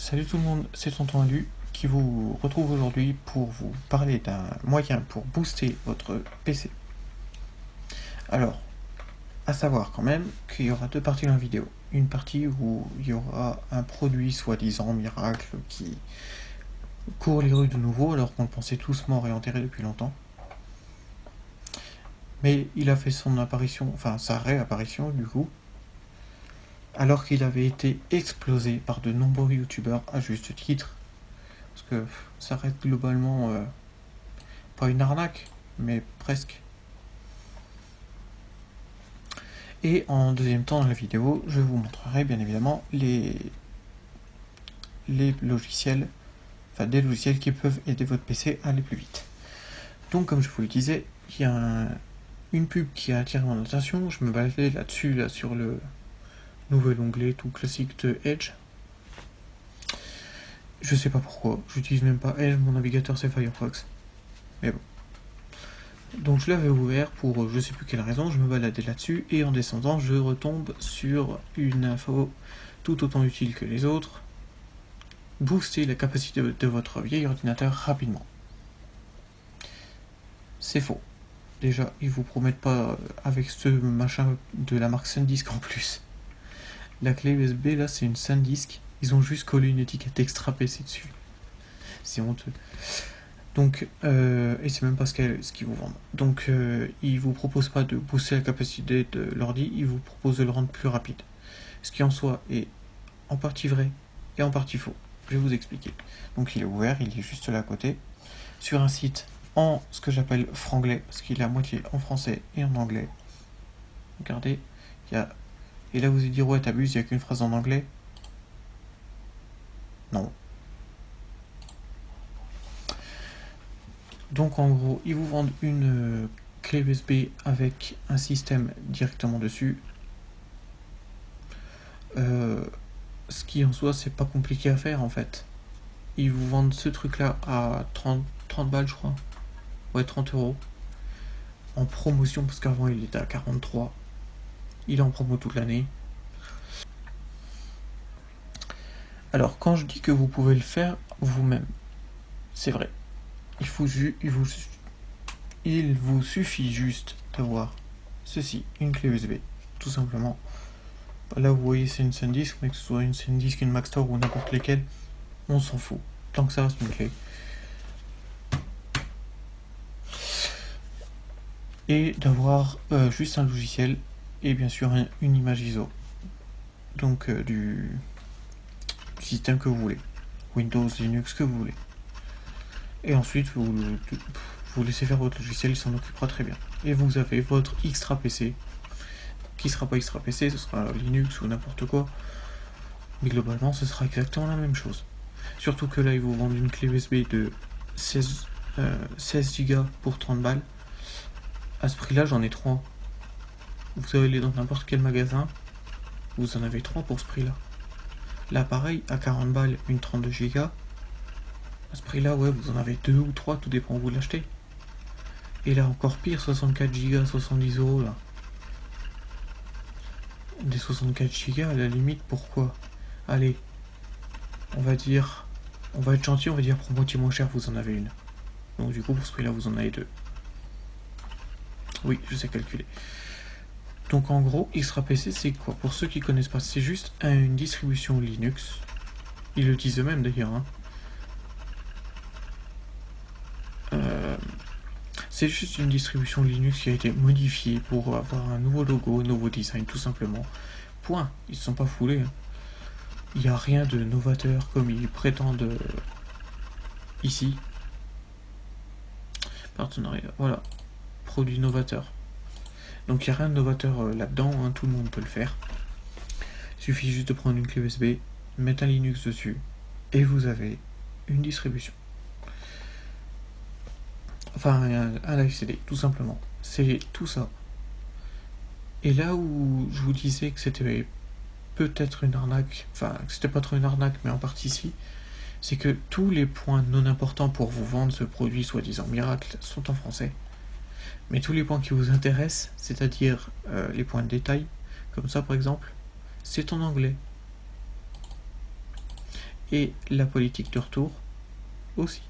Salut tout le monde, c'est Tonton Alu qui vous retrouve aujourd'hui pour vous parler d'un moyen pour booster votre PC. Alors, à savoir quand même qu'il y aura deux parties dans la vidéo. Une partie où il y aura un produit soi-disant miracle qui court les rues de nouveau alors qu'on le pensait tous mort et enterré depuis longtemps. Mais il a fait son apparition, enfin sa réapparition du coup, alors qu'il avait été explosé par de nombreux youtubeurs à juste titre. Parce que ça reste globalement pas une arnaque, mais presque. Et en deuxième temps dans la vidéo, je vous montrerai bien évidemment les logiciels, enfin des logiciels qui peuvent aider votre PC à aller plus vite. Donc comme je vous le disais, il y a une pub qui a attiré mon attention, je me baladais là-dessus, là sur le nouvel onglet tout classique de Edge. Je sais pas pourquoi, j'utilise même pas Edge, mon navigateur c'est Firefox. Mais bon. Donc je l'avais ouvert pour je sais plus quelle raison, je me baladais là-dessus et en descendant je retombe sur une info tout autant utile que les autres. Booster la capacité de votre vieil ordinateur rapidement. C'est faux. Déjà, ils vous promettent pas avec ce machin de la marque SanDisk en plus. La clé USB là c'est une SanDisk, ils ont juste collé une étiquette extra PC dessus. C'est honteux. Donc, et c'est même pas ce qu'ils vous vendent. Donc, ils vous proposent pas de booster la capacité de l'ordi, ils vous proposent de le rendre plus rapide. Ce qui en soi est en partie vrai et en partie faux. Je vais vous expliquer. Donc, il est ouvert, il est juste là à côté, sur un site en ce que j'appelle franglais, parce qu'il est à moitié en français et en anglais. Regardez, il y a... Et là, vous allez dire, ouais, t'abuses, il n'y a qu'une phrase en anglais. Non. Donc en gros, ils vous vendent une clé USB avec un système directement dessus. Ce qui en soi, c'est pas compliqué à faire en fait. Ils vous vendent ce truc là à 30 balles, je crois. Ouais, 30 euros. En promotion, parce qu'avant il était à 43. Il est en promo toute l'année. Alors, quand je dis que vous pouvez le faire vous-même, c'est vrai. Il vous suffit juste d'avoir ceci, une clé USB, tout simplement. Là, vous voyez, c'est une SanDisk, mais que ce soit une SanDisk, une Maxtor ou n'importe lesquelles, on s'en fout. Tant que ça reste une clé. Et d'avoir juste un logiciel et bien sûr une image ISO. Donc du système que vous voulez. Windows, Linux, que vous voulez. Et ensuite, vous laissez faire votre logiciel, il s'en occupera très bien. Et vous avez votre extra PC, qui sera pas extra PC, ce sera Linux ou n'importe quoi. Mais globalement, ce sera exactement la même chose. Surtout que là, ils vous vendent une clé USB de 16 Go pour 30 balles. À ce prix-là, j'en ai 3. Vous allez dans n'importe quel magasin, vous en avez 3 pour ce prix-là. Là, pareil, à 40 balles, une 32 Go. À ce prix-là, ouais, vous en avez 2 ou 3, tout dépend où vous l'achetez. Et là, encore pire, 64 Go, 70 euros, là. Des 64 Go, à la limite, pourquoi? Allez, on va être gentil, on va dire pour moitié moins cher, vous en avez une. Donc du coup, pour ce prix-là, vous en avez 2. Oui, je sais calculer. Donc en gros, Extra PC, c'est quoi? Pour ceux qui connaissent pas, c'est juste une distribution Linux. Ils le disent eux-mêmes d'ailleurs. Hein. C'est juste une distribution Linux qui a été modifiée pour avoir un nouveau logo, un nouveau design, tout simplement. Point. Ils ne sont pas foulés. Hein. Il n'y a rien de novateur comme ils prétendent ici. Partenariat, voilà. Produit novateur. Donc il n'y a rien de novateur là-dedans, hein, tout le monde peut le faire. Il suffit juste de prendre une clé USB, mettre un Linux dessus, et vous avez une distribution. Enfin, un live CD, tout simplement. C'est tout ça. Et là où je vous disais que c'était peut-être une arnaque, enfin, que c'était pas trop une arnaque, mais en partie si, c'est que tous les points non importants pour vous vendre ce produit soi-disant miracle sont en français. Mais tous les points qui vous intéressent, c'est-à-dire les points de détail, comme ça par exemple, c'est en anglais. Et la politique de retour aussi.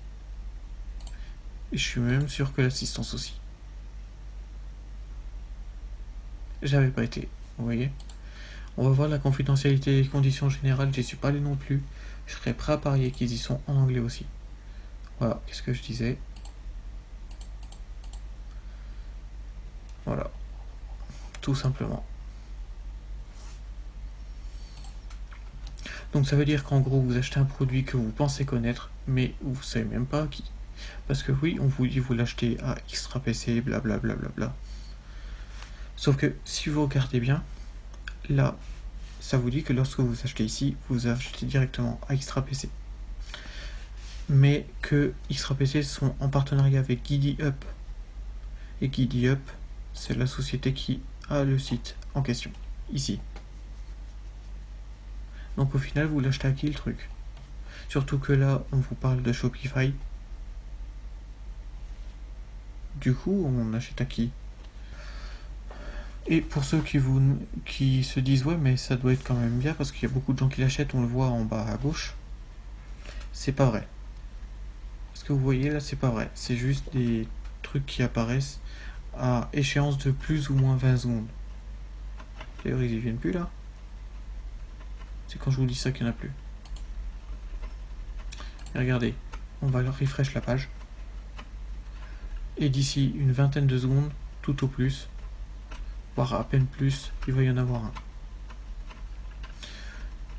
Et je suis même sûr que l'assistance aussi. J'avais pas été, vous voyez. On va voir la confidentialité et les conditions générales, j'y suis pas allé non plus. Je serais prêt à parier qu'ils y sont en anglais aussi. Voilà, qu'est-ce que je disais? Voilà, tout simplement. Donc ça veut dire qu'en gros, vous achetez un produit que vous pensez connaître, mais vous savez même pas à qui. Parce que oui, on vous dit vous l'achetez à Extra PC, blablabla. Sauf que si vous regardez bien, là, ça vous dit que lorsque vous achetez ici, vous achetez directement à Extra PC. Mais que Extra PC sont en partenariat avec GiddyUp. Et GiddyUp, c'est la société qui a le site en question, ici. Donc au final, vous l'achetez à qui le truc? Surtout que là, on vous parle de Shopify. Du coup, on achète à qui? Et pour ceux qui se disent ouais mais ça doit être quand même bien parce qu'il y a beaucoup de gens qui l'achètent, on le voit en bas à gauche. C'est pas vrai. Ce que vous voyez là, c'est pas vrai. C'est juste des trucs qui apparaissent à échéance de plus ou moins 20 secondes. D'ailleurs, ils y viennent plus là. C'est quand je vous dis ça qu'il n'y en a plus. Et regardez, on va leur refresh la page. Et d'ici une vingtaine de secondes, tout au plus, voire à peine plus, il va y en avoir un.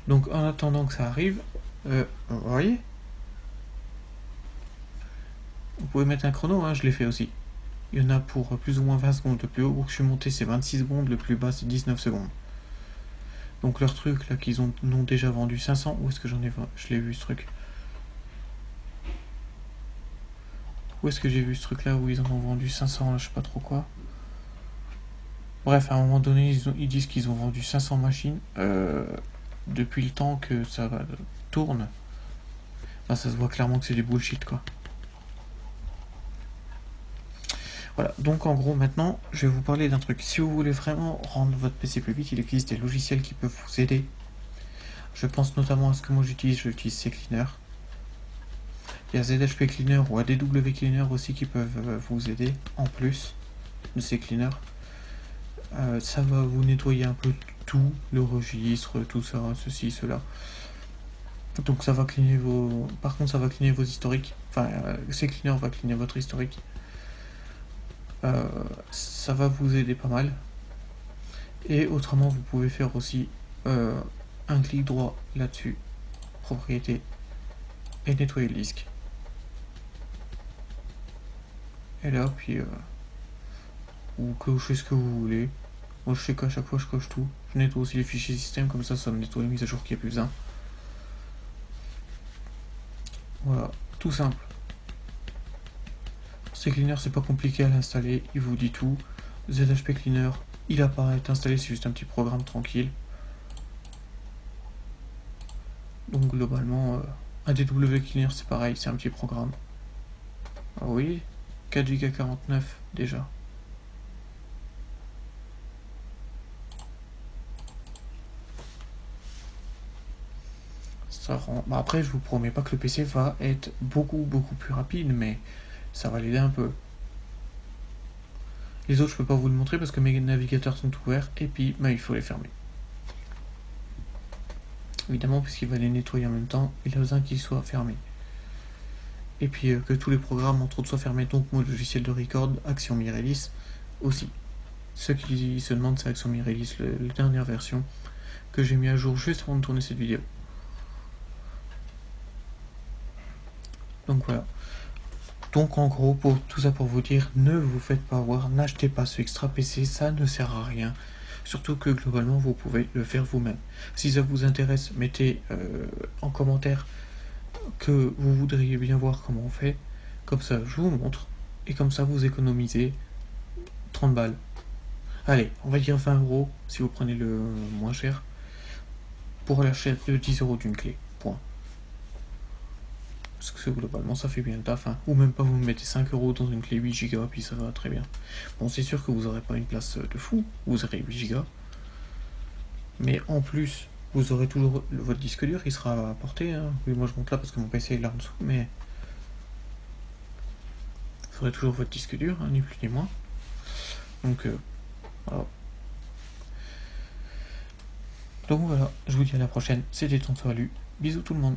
Donc en attendant que ça arrive, vous voyez, vous pouvez mettre un chrono, hein, je l'ai fait aussi. Il y en a pour plus ou moins 20 secondes. Le plus haut où je suis monté c'est 26 secondes, le plus bas c'est 19 secondes. Donc leur truc là qu'ils ont déjà vendu 500, où est-ce que je l'ai vu ce truc? Où est-ce que j'ai vu ce truc là où ils en ont vendu 500, là, je sais pas trop quoi. Bref, à un moment donné, ils disent qu'ils ont vendu 500 machines depuis le temps que ça tourne. Bah, ça se voit clairement que c'est du bullshit quoi. Voilà, donc en gros maintenant, je vais vous parler d'un truc. Si vous voulez vraiment rendre votre PC plus vite, il existe des logiciels qui peuvent vous aider. Je pense notamment à ce que moi j'utilise CCleaner. Il y a ZHP Cleaner ou ADW Cleaner aussi qui peuvent vous aider en plus de ces cleaners. Ça va vous nettoyer un peu tout, le registre, tout ça, ceci, cela. Donc ça va cleaner vos... Par contre ça va cleaner vos historiques. Enfin, CCleaner va cleaner votre historique. Ça va vous aider pas mal. Et autrement vous pouvez faire aussi un clic droit là-dessus, propriété, et nettoyer le disque. Et là, puis vous cochez ce que vous voulez. Moi je sais qu'à chaque fois je coche tout. Je nettoie aussi les fichiers système, comme ça me nettoie les mises à jour qu'il n'y a plus besoin. Voilà, tout simple. CCleaner c'est pas compliqué à l'installer, il vous dit tout. ZHP Cleaner, il apparaît installé, c'est juste un petit programme tranquille. Donc globalement, ADW Cleaner c'est pareil, c'est un petit programme. Ah oui, 4Go49 déjà. Ça rend... Bah après je vous promets pas que le PC va être beaucoup plus rapide, mais ça va l'aider un peu. Les autres je peux pas vous le montrer parce que mes navigateurs sont ouverts et puis bah, il faut les fermer. Évidemment puisqu'il va les nettoyer en même temps, il a besoin qu'ils soient fermés. Et puis que tous les programmes entre autres soient fermés, donc mon logiciel de record, Action Mirelis aussi. Ceux qui se demandent, c'est Action Mirelis, la dernière version que j'ai mis à jour juste avant de tourner cette vidéo. Donc voilà. Donc en gros, pour tout ça pour vous dire, ne vous faites pas avoir, n'achetez pas ce extra PC, ça ne sert à rien. Surtout que globalement, vous pouvez le faire vous-même. Si ça vous intéresse, mettez en commentaire que vous voudriez bien voir comment on fait. Comme ça, je vous montre. Et comme ça, vous économisez 30 balles. Allez, on va dire 20 € si vous prenez le moins cher. Pour l'achat de 10 € d'une clé. Point. Parce que globalement ça fait bien le taf, hein. Ou même pas, vous mettez 5 € dans une clé 8 Go puis ça va très bien. Bon, c'est sûr que vous aurez pas une place de fou, vous aurez 8 Go. Mais en plus Vous aurez toujours votre disque dur, il sera apporté. Hein. Oui, moi je monte là parce que mon PC est là en dessous, mais vous aurez toujours votre disque dur, hein, ni plus ni moins. Donc voilà. Donc voilà, je vous dis à la prochaine. C'était ton salut. Bisous tout le monde.